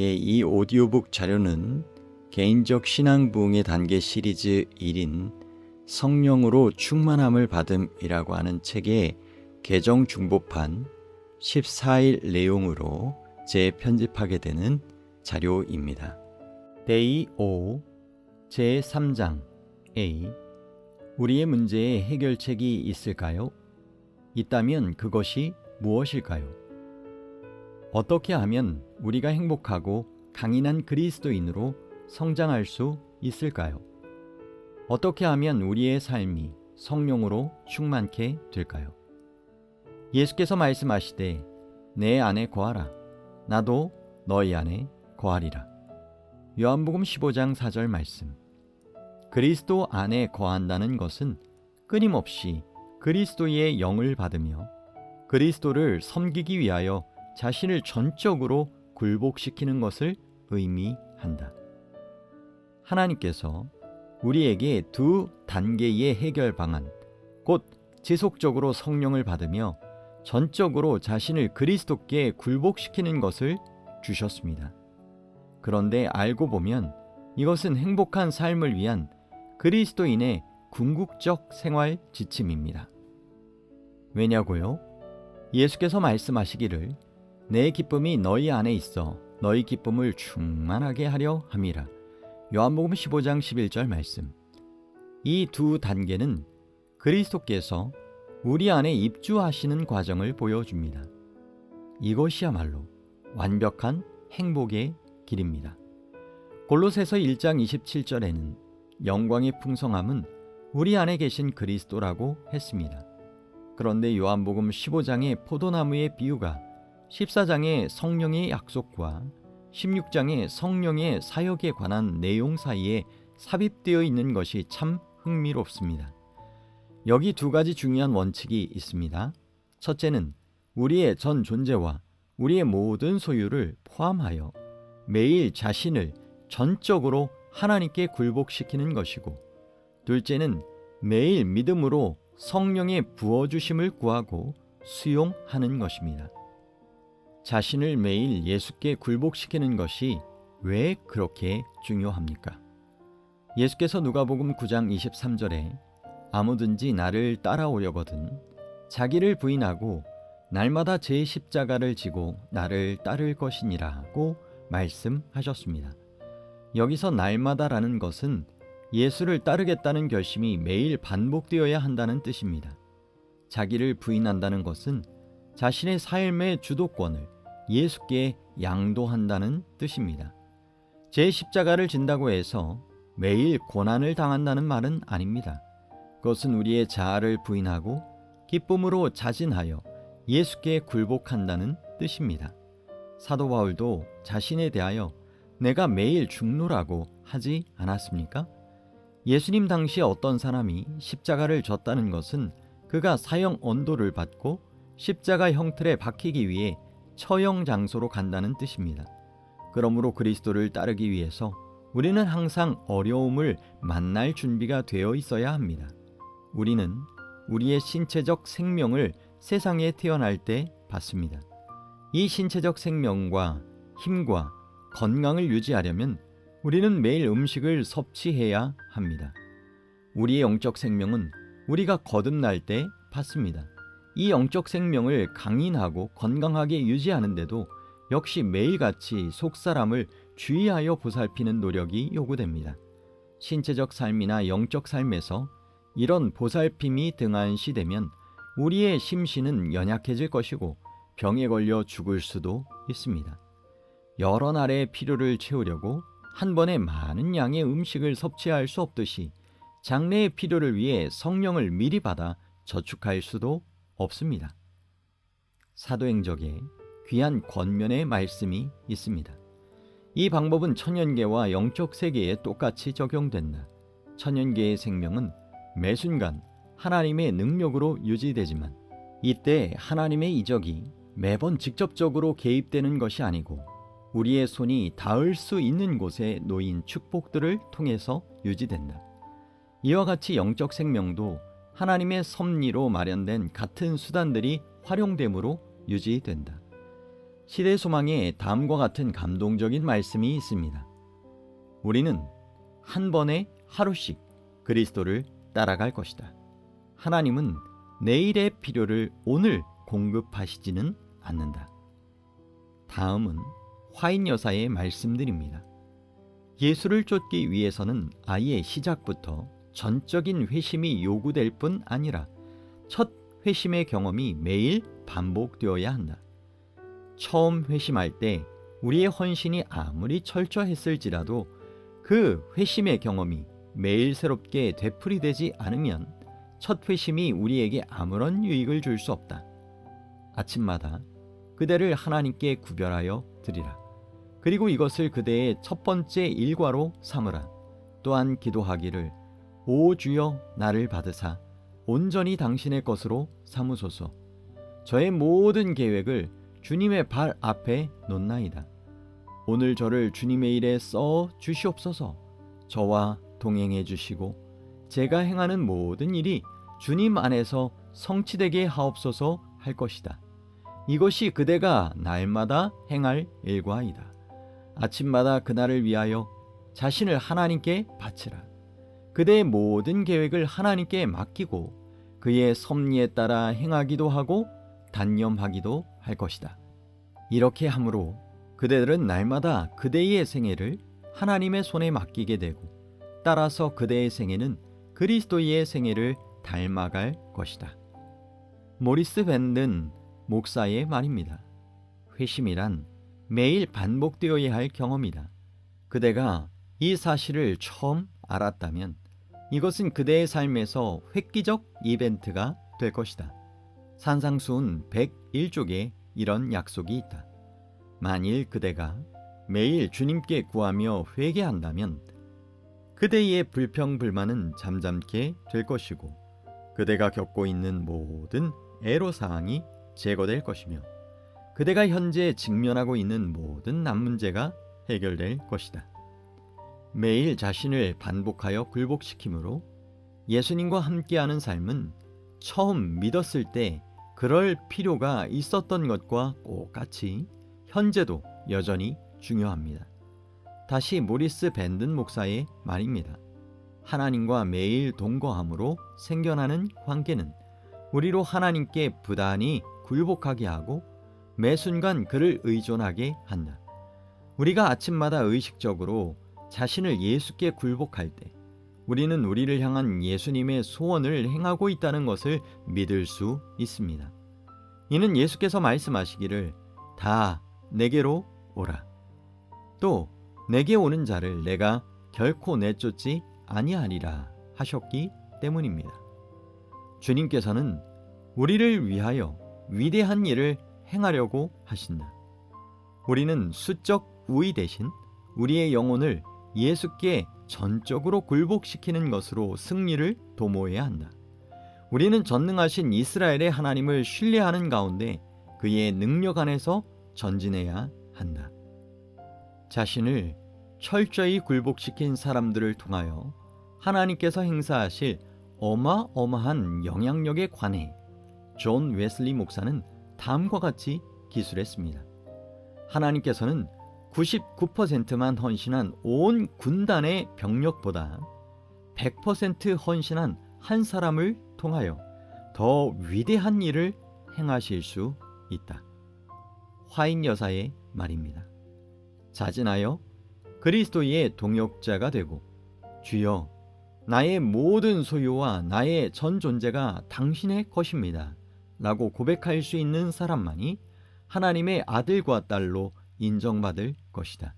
이 오디오북 자료는 개인적 신앙 부흥의 단계 시리즈 1인 성령으로 충만함을 받음이라고 하는 책의 개정 중보판 14일 내용으로 재편집하게 되는 자료입니다. 데이 5 제3장 A. 우리의 문제에 해결책이 있을까요? 있다면 그것이 무엇일까요? 어떻게 하면 우리가 행복하고 강인한 그리스도인으로 성장할 수 있을까요? 어떻게 하면 우리의 삶이 성령으로 충만케 될까요? 예수께서 말씀하시되 내 안에 거하라. 나도 너희 안에 거하리라. 요한복음 15장 4절 말씀. 그리스도 안에 거한다는 것은 끊임없이 그리스도의 영을 받으며 그리스도를 섬기기 위하여 자신을 전적으로 굴복시키는 것을 의미한다. 하나님께서 우리에게 두 단계의 해결 방안, 곧 지속적으로 성령을 받으며 전적으로 자신을 그리스도께 굴복시키는 것을 주셨습니다. 그런데 알고 보면 이것은 행복한 삶을 위한 그리스도인의 궁극적 생활 지침입니다. 왜냐고요? 예수께서 말씀하시기를 내 기쁨이 너희 안에 있어 너희 기쁨을 충만하게 하려 함이라. 요한복음 15장 11절 말씀. 이 두 단계는 그리스도께서 우리 안에 입주하시는 과정을 보여줍니다. 이것이야말로 완벽한 행복의 길입니다. 골로새서 1장 27절에는 영광의 풍성함은 우리 안에 계신 그리스도라고 했습니다. 그런데 요한복음 15장의 포도나무의 비유가 14장의 성령의 약속과 16장의 성령의 사역에 관한 내용 사이에 삽입되어 있는 것이 참 흥미롭습니다. 여기 두 가지 중요한 원칙이 있습니다. 첫째는 우리의 전 존재와 우리의 모든 소유를 포함하여 매일 자신을 전적으로 하나님께 굴복시키는 것이고, 둘째는 매일 믿음으로 성령의 부어주심을 구하고 수용하는 것입니다. 자신을 매일 예수께 굴복시키는 것이 왜 그렇게 중요합니까? 예수께서 누가복음 9장 23절에 아무든지 나를 따라오려거든 자기를 부인하고 날마다 제 십자가를 지고 나를 따를 것이니라고 말씀하셨습니다. 여기서 날마다라는 것은 예수를 따르겠다는 결심이 매일 반복되어야 한다는 뜻입니다. 자기를 부인한다는 것은 자신의 삶의 주도권을 예수께 양도한다는 뜻입니다. 제 십자가를 진다고 해서 매일 고난을 당한다는 말은 아닙니다. 그것은 우리의 자아를 부인하고 기쁨으로 자진하여 예수께 굴복한다는 뜻입니다. 사도 바울도 자신에 대하여 내가 매일 죽노라고 하지 않았습니까? 예수님 당시에 어떤 사람이 십자가를 졌다는 것은 그가 사형 언도를 받고 십자가 형틀에 박히기 위해 처형 장소로 간다는 뜻입니다. 그러므로 그리스도를 따르기 위해서 우리는 항상 어려움을 만날 준비가 되어 있어야 합니다. 우리는 우리의 신체적 생명을 세상에 태어날 때 받습니다. 이 신체적 생명과 힘과 건강을 유지하려면 우리는 매일 음식을 섭취해야 합니다. 우리의 영적 생명은 우리가 거듭날 때 받습니다. 이 영적 생명을 강인하고 건강하게 유지하는데도 역시 매일같이 속사람을 주의하여 보살피는 노력이 요구됩니다. 신체적 삶이나 영적 삶에서 이런 보살핌이 등한시되면 우리의 심신은 연약해질 것이고 병에 걸려 죽을 수도 있습니다. 여러 날의 필요를 채우려고 한 번에 많은 양의 음식을 섭취할 수 없듯이 장래의 필요를 위해 성령을 미리 받아 저축할 수도 없습니다. 사도행적에 귀한 권면의 말씀이 있습니다. 이 방법은 천연계와 영적 세계에 똑같이 적용된다. 천연계의 생명은 매 순간 하나님의 능력으로 유지되지만 이때 하나님의 이적이 매번 직접적으로 개입되는 것이 아니고 우리의 손이 닿을 수 있는 곳에 놓인 축복들을 통해서 유지된다. 이와 같이 영적 생명도 하나님의 섭리로 마련된 같은 수단들이 활용됨으로 유지된다. 시대 소망에 다음과 같은 감동적인 말씀이 있습니다. 우리는 한 번에 하루씩 그리스도를 따라갈 것이다. 하나님은 내일의 필요를 오늘 공급하시지는 않는다. 다음은 화인 여사의 말씀들입니다. 예수를 쫓기 위해서는 아예 시작부터 전적인 회심이 요구될 뿐 아니라 첫 회심의 경험이 매일 반복되어야 한다. 처음 회심할 때 우리의 헌신이 아무리 철저했을지라도 그 회심의 경험이 매일 새롭게 되풀이되지 않으면 첫 회심이 우리에게 아무런 유익을 줄 수 없다. 아침마다 그대를 하나님께 구별하여 드리라. 그리고 이것을 그대의 첫 번째 일과로 삼으라. 또한 기도하기를 오 주여 나를 받으사 온전히 당신의 것으로 삼으소서. 저의 모든 계획을 주님의 발 앞에 놓나이다. 오늘 저를 주님의 일에 써 주시옵소서. 저와 동행해 주시고 제가 행하는 모든 일이 주님 안에서 성취되게 하옵소서 할 것이다. 이것이 그대가 날마다 행할 일과이다. 아침마다 그날을 위하여 자신을 하나님께 바치라. 그대의 모든 계획을 하나님께 맡기고 그의 섭리에 따라 행하기도 하고 단념하기도 할 것이다. 이렇게 함으로 그대들은 날마다 그대의 생애를 하나님의 손에 맡기게 되고 따라서 그대의 생애는 그리스도의 생애를 닮아갈 것이다. 모리스 밴든 목사의 말입니다. 회심이란 매일 반복되어야 할 경험이다. 그대가 이 사실을 처음 알았다면 이것은 그대의 삶에서 획기적 이벤트가 될 것이다. 산상수훈 101쪽에 이런 약속이 있다. 만일 그대가 매일 주님께 구하며 회개한다면 그대의 불평불만은 잠잠케 될 것이고 그대가 겪고 있는 모든 애로사항이 제거될 것이며 그대가 현재 직면하고 있는 모든 난문제가 해결될 것이다. 매일 자신을 반복하여 굴복시키므로 예수님과 함께하는 삶은 처음 믿었을 때 그럴 필요가 있었던 것과 똑같이 현재도 여전히 중요합니다. 다시 모리스 밴든 목사의 말입니다. 하나님과 매일 동거함으로 생겨나는 관계는 우리로 하나님께 부단히 굴복하게 하고 매 순간 그를 의존하게 한다. 우리가 아침마다 의식적으로 자신을 예수께 굴복할 때 우리는 우리를 향한 예수님의 소원을 행하고 있다는 것을 믿을 수 있습니다. 이는 예수께서 말씀하시기를 다 내게로 오라. 또 내게 오는 자를 내가 결코 내쫓지 아니하리라 하셨기 때문입니다. 주님께서는 우리를 위하여 위대한 일을 행하려고 하신다. 우리는 수적 우위 대신 우리의 영혼을 예수께 전적으로 굴복시키는 것으로 승리를 도모해야 한다. 우리는 전능하신 이스라엘의 하나님을 신뢰하는 가운데 그의 능력 안에서 전진해야 한다. 자신을 철저히 굴복시킨 사람들을 통하여 하나님께서 행사하실 어마어마한 영향력에 관해 존 웨슬리 목사는 다음과 같이 기술했습니다. 하나님께서는 99%만 헌신한 온 군단의 병력보다 100% 헌신한 한 사람을 통하여 더 위대한 일을 행하실 수 있다. 화인 여사의 말입니다. 자진하여 그리스도의 동역자가 되고 주여 나의 모든 소유와 나의 전 존재가 당신의 것입니다 라고 고백할 수 있는 사람만이 하나님의 아들과 딸로 인정받을 것이다.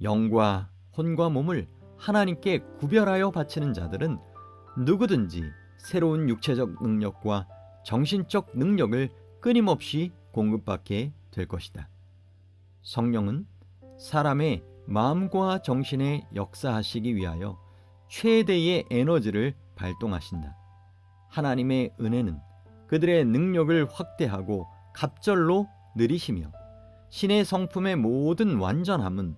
영과 혼과 몸을 하나님께 구별하여 바치는 자들은 누구든지 새로운 육체적 능력과 정신적 능력을 끊임없이 공급받게 될 것이다. 성령은 사람의 마음과 정신에 역사하시기 위하여 최대의 에너지를 발동하신다. 하나님의 은혜는 그들의 능력을 확대하고 갑절로 늘리시며 신의 성품의 모든 완전함은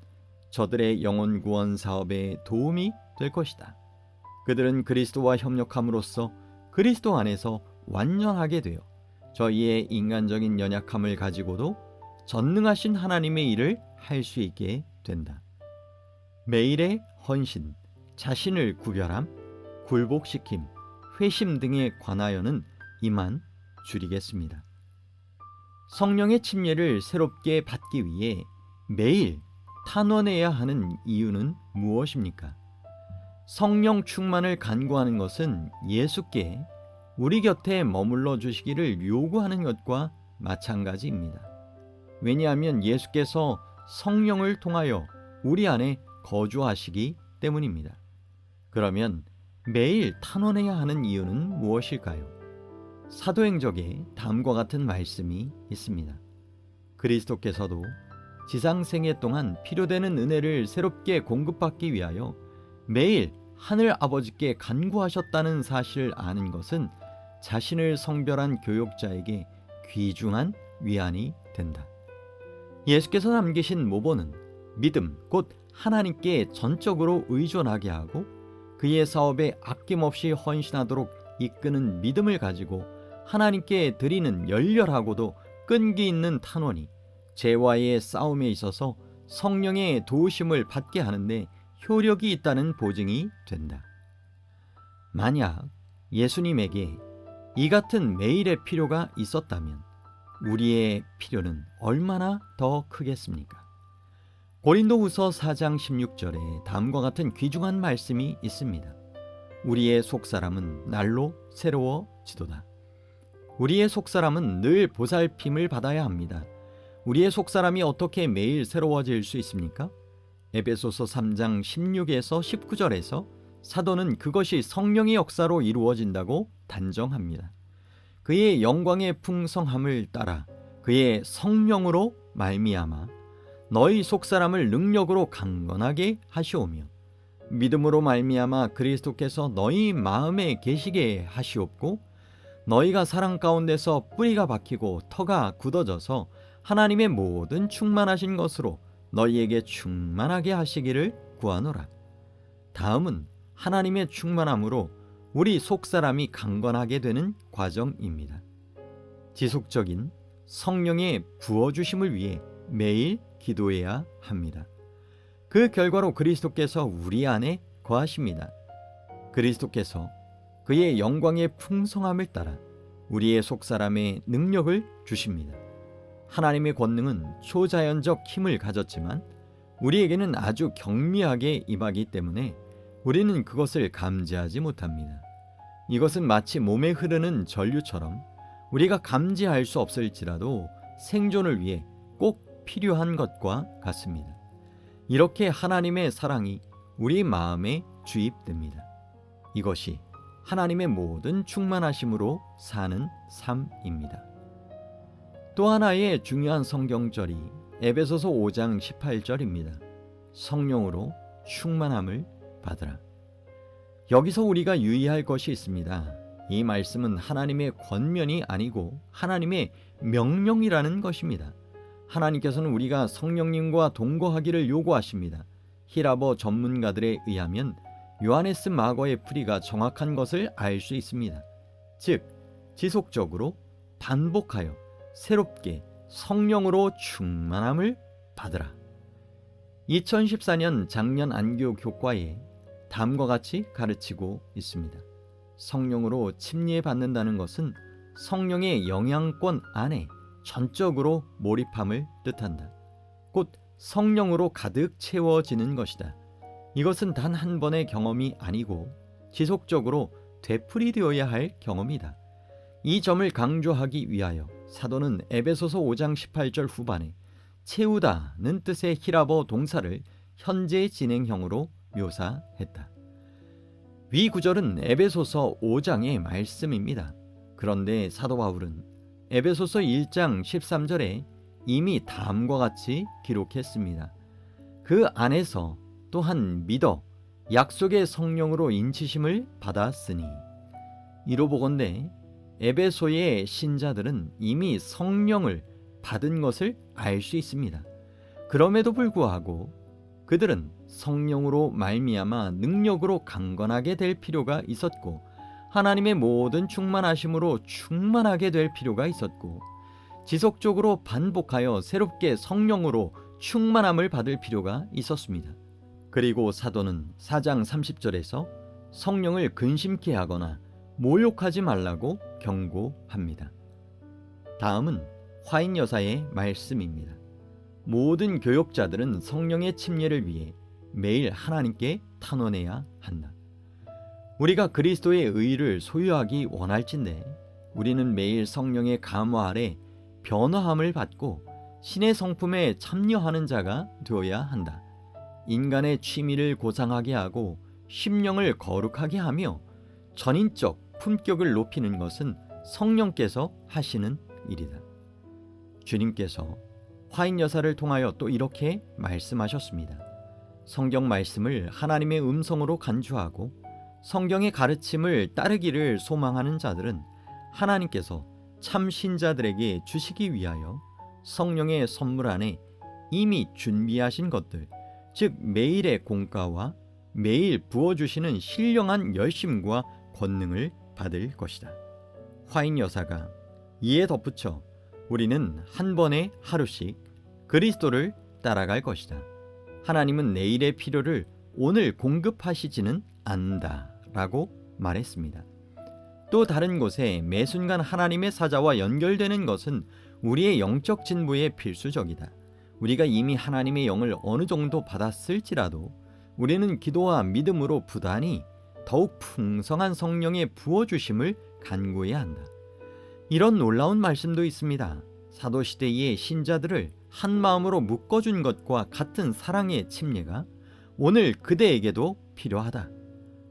저들의 영혼 구원 사업에 도움이 될 것이다. 그들은 그리스도와 협력함으로써 그리스도 안에서 완전하게 되어 저희의 인간적인 연약함을 가지고도 전능하신 하나님의 일을 할 수 있게 된다. 매일의 헌신, 자신을 구별함, 굴복시킴, 회심 등에 관하여는 이만 줄이겠습니다. 성령의 침례를 새롭게 받기 위해 매일 탄원해야 하는 이유는 무엇입니까? 성령 충만을 간구하는 것은 예수께 우리 곁에 머물러 주시기를 요구하는 것과 마찬가지입니다. 왜냐하면 예수께서 성령을 통하여 우리 안에 거주하시기 때문입니다. 그러면 매일 탄원해야 하는 이유는 무엇일까요? 사도행적에 다음과 같은 말씀이 있습니다. 그리스도께서도 지상생애 동안 필요되는 은혜를 새롭게 공급받기 위하여 매일 하늘 아버지께 간구하셨다는 사실을 아는 것은 자신을 성별한 교역자에게 귀중한 위안이 된다. 예수께서 남기신 모본은 믿음, 곧 하나님께 전적으로 의존하게 하고 그의 사업에 아낌없이 헌신하도록 이끄는 믿음을 가지고 하나님께 드리는 열렬하고도 끈기 있는 탄원이 죄와의 싸움에 있어서 성령의 도우심을 받게 하는데 효력이 있다는 보증이 된다. 만약 예수님에게 이 같은 매일의 필요가 있었다면 우리의 필요는 얼마나 더 크겠습니까? 고린도후서 4장 16절에 다음과 같은 귀중한 말씀이 있습니다. 우리의 속사람은 날로 새로워지도다. 우리의 속사람은 늘 보살핌을 받아야 합니다. 우리의 속사람이 어떻게 매일 새로워질 수 있습니까? 에베소서 3장 16에서 19절에서 사도는 그것이 성령의 역사로 이루어진다고 단정합니다. 그의 영광의 풍성함을 따라 그의 성령으로 말미암아 너희 속사람을 능력으로 강건하게 하시오며 믿음으로 말미암아 그리스도께서 너희 마음에 계시게 하시옵고 너희가 사랑 가운데서 뿌리가 박히고 터가 굳어져서 하나님의 모든 충만하신 것으로 너희에게 충만하게 하시기를 구하노라. 다음은 하나님의 충만함으로 우리 속사람이 강건하게 되는 과정입니다. 지속적인 성령의 부어주심을 위해 매일 기도해야 합니다. 그 결과로 그리스도께서 우리 안에 거하십니다. 그리스도께서 그의 영광의 풍성함을 따라 우리의 속사람에 능력을 주십니다. 하나님의 권능은 초자연적 힘을 가졌지만 우리에게는 아주 경미하게 임하기 때문에 우리는 그것을 감지하지 못합니다. 이것은 마치 몸에 흐르는 전류처럼 우리가 감지할 수 없을지라도 생존을 위해 꼭 필요한 것과 같습니다. 이렇게 하나님의 사랑이 우리 마음에 주입됩니다. 이것이 하나님의 모든 충만하심으로 사는 삶입니다. 또 하나의 중요한 성경절이 에베소서 5장 18절입니다. 성령으로 충만함을 받으라. 여기서 우리가 유의할 것이 있습니다. 이 말씀은 하나님의 권면이 아니고 하나님의 명령이라는 것입니다. 하나님께서는 우리가 성령님과 동거하기를 요구하십니다. 히라보 전문가들에 의하면 요하네스 마거의 풀이가 정확한 것을 알 수 있습니다. 즉, 지속적으로 반복하여 새롭게 성령으로 충만함을 받으라. 2014년 작년 안교 교과에 다음과 같이 가르치고 있습니다. 성령으로 침례받는다는 것은 성령의 영향권 안에 전적으로 몰입함을 뜻한다. 곧 성령으로 가득 채워지는 것이다. 이것은 단 한 번의 경험이 아니고 지속적으로 되풀이되어야 할 경험이다. 이 점을 강조하기 위하여 사도는 에베소서 5장 18절 후반에 채우다는 뜻의 히라보 동사를 현재 진행형으로 묘사했다. 위 구절은 에베소서 5장의 말씀입니다. 그런데 사도 바울은 에베소서 1장 13절에 이미 다음과 같이 기록했습니다. 그 안에서 또한 믿어 약속의 성령으로 인치심을 받았으니 이로 보건대 에베소의 신자들은 이미 성령을 받은 것을 알 수 있습니다. 그럼에도 불구하고 그들은 성령으로 말미암아 능력으로 강건하게 될 필요가 있었고 하나님의 모든 충만하심으로 충만하게 될 필요가 있었고 지속적으로 반복하여 새롭게 성령으로 충만함을 받을 필요가 있었습니다. 그리고 사도는 4장 30절에서 성령을 근심케 하거나 모욕하지 말라고 경고합니다. 다음은 화인 여사의 말씀입니다. 모든 교역자들은 성령의 침례를 위해 매일 하나님께 탄원해야 한다. 우리가 그리스도의 의를 소유하기 원할진대 우리는 매일 성령의 감화 아래 변화함을 받고 신의 성품에 참여하는 자가 되어야 한다. 인간의 취미를 고상하게 하고 심령을 거룩하게 하며 전인적 품격을 높이는 것은 성령께서 하시는 일이다. 주님께서 화인 여사를 통하여 또 이렇게 말씀하셨습니다. 성경 말씀을 하나님의 음성으로 간주하고 성경의 가르침을 따르기를 소망하는 자들은 하나님께서 참 신자들에게 주시기 위하여 성령의 선물 안에 이미 준비하신 것들, 즉 매일의 공과와 매일 부어주시는 신령한 열심과 권능을 받을 것이다. 화인 여사가 이에 덧붙여 우리는 한 번에 하루씩 그리스도를 따라갈 것이다. 하나님은 내일의 필요를 오늘 공급하시지는 않는다 라고 말했습니다. 또 다른 곳에 매 순간 하나님의 사자와 연결되는 것은 우리의 영적 진보에 필수적이다. 우리가 이미 하나님의 영을 어느 정도 받았을지라도 우리는 기도와 믿음으로 부단히 더욱 풍성한 성령의 부어주심을 간구해야 한다. 이런 놀라운 말씀도 있습니다. 사도시대의 신자들을 한 마음으로 묶어준 것과 같은 사랑의 침례가 오늘 그대에게도 필요하다.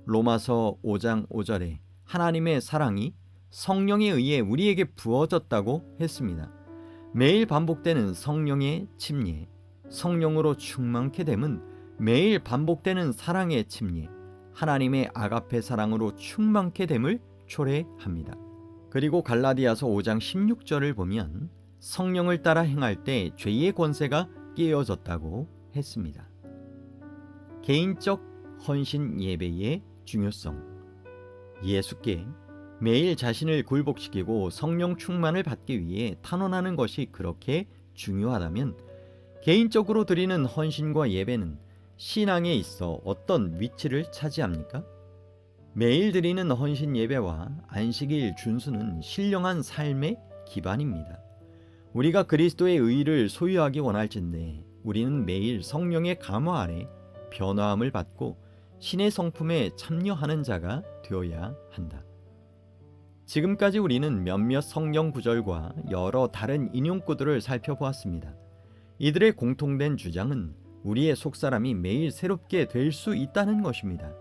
로마서 5장 5절에 하나님의 사랑이 성령에 의해 우리에게 부어졌다고 했습니다. 매일 반복되는 성령의 침례, 성령으로 충만케 됨은 매일 반복되는 사랑의 침례, 하나님의 아가페 사랑으로 충만케 됨을 초래합니다. 그리고 갈라디아서 5장 16절을 보면 성령을 따라 행할 때 죄의 권세가 깨어졌다고 했습니다. 개인적 헌신 예배의 중요성. 예수께 매일 자신을 굴복시키고 성령 충만을 받기 위해 탄원하는 것이 그렇게 중요하다면 개인적으로 드리는 헌신과 예배는 신앙에 있어 어떤 위치를 차지합니까? 매일 드리는 헌신 예배와 안식일 준수는 신령한 삶의 기반입니다. 우리가 그리스도의 의를 소유하기 원할진대 우리는 매일 성령의 감화 아래 변화함을 받고 신의 성품에 참여하는 자가 되어야 한다. 지금까지 우리는 몇몇 성경 구절과 여러 다른 인용구들을 살펴보았습니다. 이들의 공통된 주장은 우리의 속사람이 매일 새롭게 될 수 있다는 것입니다.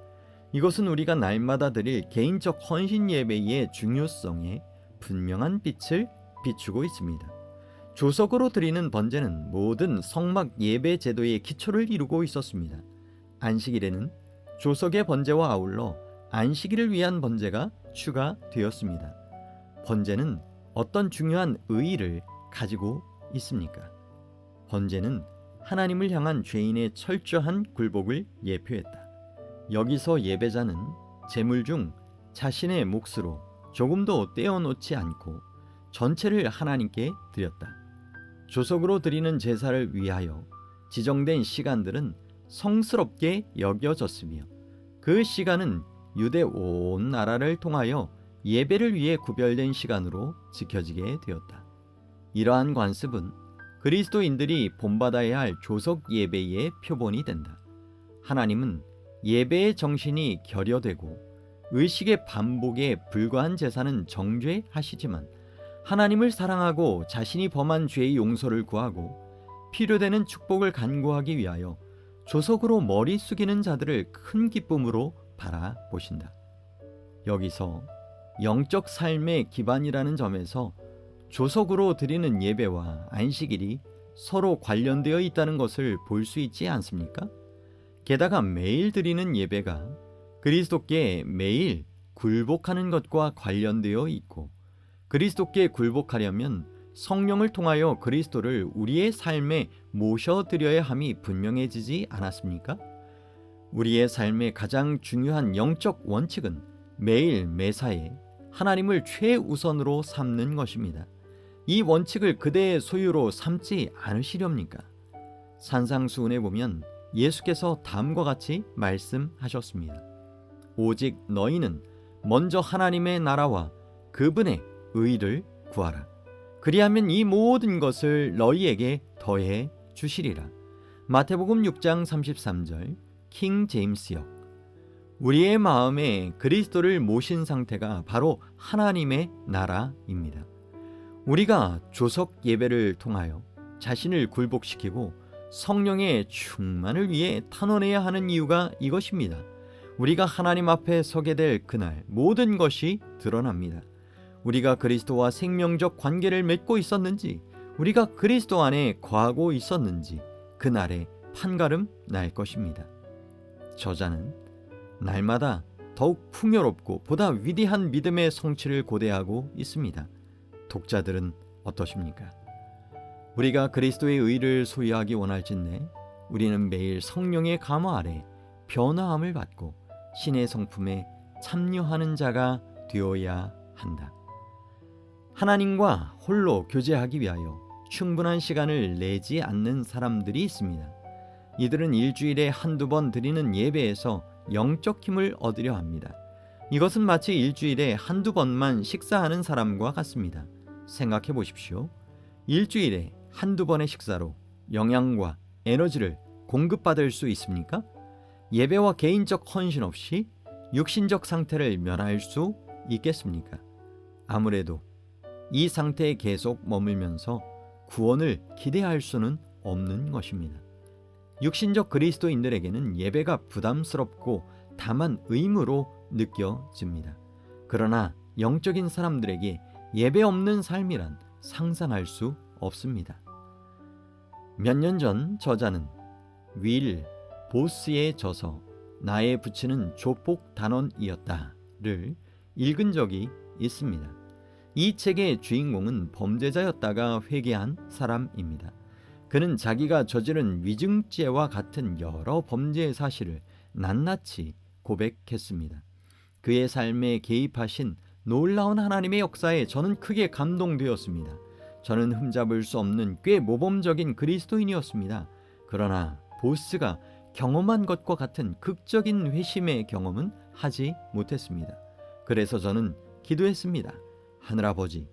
이것은 우리가 날마다 드릴 개인적 헌신 예배의 중요성에 분명한 빛을 비추고 있습니다. 조석으로 드리는 번제는 모든 성막 예배 제도의 기초를 이루고 있었습니다. 안식일에는 조석의 번제와 아울러 안식일을 위한 번제가 추가되었습니다. 번제는 어떤 중요한 의의를 가지고 있습니까? 번제는 하나님을 향한 죄인의 철저한 굴복을 예표했다. 여기서 예배자는 제물 중 자신의 몫으로 조금도 떼어놓지 않고 전체를 하나님께 드렸다. 조석으로 드리는 제사를 위하여 지정된 시간들은 성스럽게 여겨졌으며 그 시간은 유대 온 나라를 통하여 예배를 위해 구별된 시간으로 지켜지게 되었다. 이러한 관습은 그리스도인들이 본받아야 할 조석 예배의 표본이 된다. 하나님은 예배의 정신이 결여되고 의식의 반복에 불과한 제사는 정죄하시지만 하나님을 사랑하고 자신이 범한 죄의 용서를 구하고 필요되는 축복을 간구하기 위하여 조석으로 머리 숙이는 자들을 큰 기쁨으로 바라보신다. 여기서 영적 삶의 기반이라는 점에서 조석으로 드리는 예배와 안식일이 서로 관련되어 있다는 것을 볼 수 있지 않습니까? 게다가 매일 드리는 예배가 그리스도께 매일 굴복하는 것과 관련되어 있고 그리스도께 굴복하려면 성령을 통하여 그리스도를 우리의 삶에 모셔드려야 함이 분명해지지 않았습니까? 우리의 삶의 가장 중요한 영적 원칙은 매일 매사에 하나님을 최우선으로 삼는 것입니다. 이 원칙을 그대의 소유로 삼지 않으시렵니까? 산상수훈에 보면 예수께서 다음과 같이 말씀하셨습니다. 오직 너희는 먼저 하나님의 나라와 그분의 의를 구하라. 그리하면 이 모든 것을 너희에게 더해 주시리라. 마태복음 6장 33절 킹 제임스역. 우리의 마음에 그리스도를 모신 상태가 바로 하나님의 나라입니다. 우리가 조석 예배를 통하여 자신을 굴복시키고 성령의 충만을 위해 탄원해야 하는 이유가 이것입니다. 우리가 하나님 앞에 서게 될 그날 모든 것이 드러납니다. 우리가 그리스도와 생명적 관계를 맺고 있었는지, 우리가 그리스도 안에 거하고 있었는지 그날에 판가름 날 것입니다. 저자는 날마다 더욱 풍요롭고 보다 위대한 믿음의 성취를 고대하고 있습니다. 독자들은 어떠십니까? 우리가 그리스도의 의를 소유하기 원할진대 우리는 매일 성령의 감화 아래 변화함을 받고 신의 성품에 참여하는 자가 되어야 한다. 하나님과 홀로 교제하기 위하여 충분한 시간을 내지 않는 사람들이 있습니다. 이들은 일주일에 한두 번 드리는 예배에서 영적 힘을 얻으려 합니다. 이것은 마치 일주일에 한두 번만 식사하는 사람과 같습니다. 생각해 보십시오. 일주일에 한두 번의 식사로 영양과 에너지를 공급받을 수 있습니까? 예배와 개인적 헌신 없이 육신적 상태를 면할 수 있겠습니까? 아무래도 이 상태에 계속 머물면서 구원을 기대할 수는 없는 것입니다. 육신적 그리스도인들에게는 예배가 부담스럽고 다만 의무로 느껴집니다. 그러나 영적인 사람들에게 예배 없는 삶이란 상상할 수 없습니다. 몇 년 전 저자는 윌 보스에 져서 나에 붙이는 조폭 단원이었다를 읽은 적이 있습니다. 이 책의 주인공은 범죄자였다가 회개한 사람입니다. 그는 자기가 저지른 위증죄와 같은 여러 범죄의 사실을 낱낱이 고백했습니다. 그의 삶에 개입하신 놀라운 하나님의 역사에 저는 크게 감동되었습니다. 저는 흠잡을 수 없는 꽤 모범적인 그리스도인이었습니다. 그러나 보스가 경험한 것과 같은 극적인 회심의 경험은 하지 못했습니다. 그래서 저는 기도했습니다. 하늘아버지,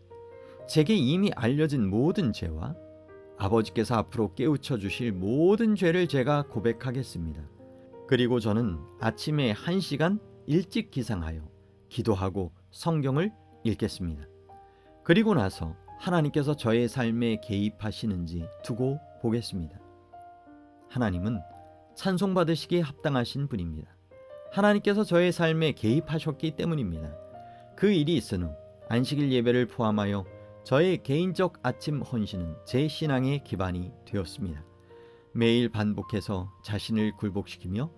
제게 이미 알려진 모든 죄와 아버지께서 앞으로 깨우쳐 주실 모든 죄를 제가 고백하겠습니다. 그리고 저는 아침에 1시간 일찍 기상하여 기도하고 성경을 읽겠습니다. 그리고 나서 하나님께서 저의 삶에 개입하시는지 두고 보겠습니다. 하나님은 찬송받으시기에 합당하신 분입니다. 하나님께서 저의 삶에 개입하셨기 때문입니다. 그 일이 있은 후 안식일 예배를 포함하여 저의 개인적 아침 헌신은 제 신앙의 기반이 되었습니다. 매일 반복해서 자신을 굴복시키며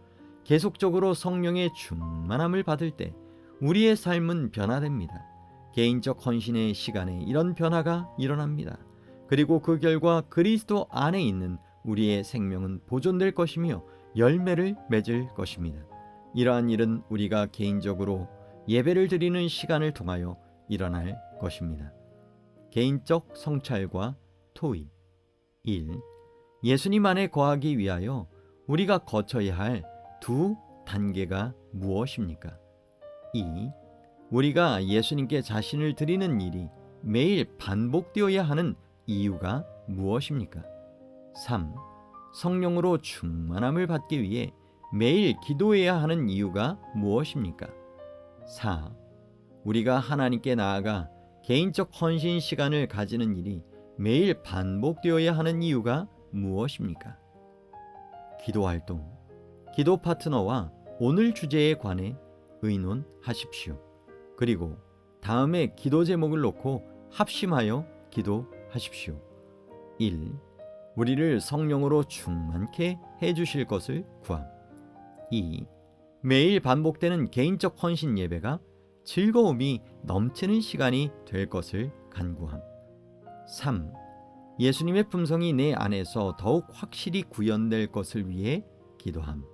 계속적으로 성령의 충만함을 받을 때 우리의 삶은 변화됩니다. 개인적 헌신의 시간에 이런 변화가 일어납니다. 그리고 그 결과 그리스도 안에 있는 우리의 생명은 보존될 것이며 열매를 맺을 것입니다. 이러한 일은 우리가 개인적으로 예배를 드리는 시간을 통하여 일어날 것입니다. 개인적 성찰과 토의. 1. 예수님 안에 거하기 위하여 우리가 거쳐야 할 두 단계가 무엇입니까? 2. 우리가 예수님께 자신을 드리는 일이 매일 반복되어야 하는 이유가 무엇입니까? 3. 성령으로 충만함을 받기 위해 매일 기도해야 하는 이유가 무엇입니까? 4. 우리가 하나님께 나아가 개인적 헌신 시간을 가지는 일이 매일 반복되어야 하는 이유가 무엇입니까? 기도 활동, 기도 파트너와 오늘 주제에 관해 의논하십시오. 그리고 다음에 기도 제목을 놓고 합심하여 기도하십시오. 1. 우리를 성령으로 충만케 해주실 것을 구함. 2. 매일 반복되는 개인적 헌신 예배가 즐거움이 넘치는 시간이 될 것을 간구함. 3. 예수님의 품성이 내 안에서 더욱 확실히 구현될 것을 위해 기도함.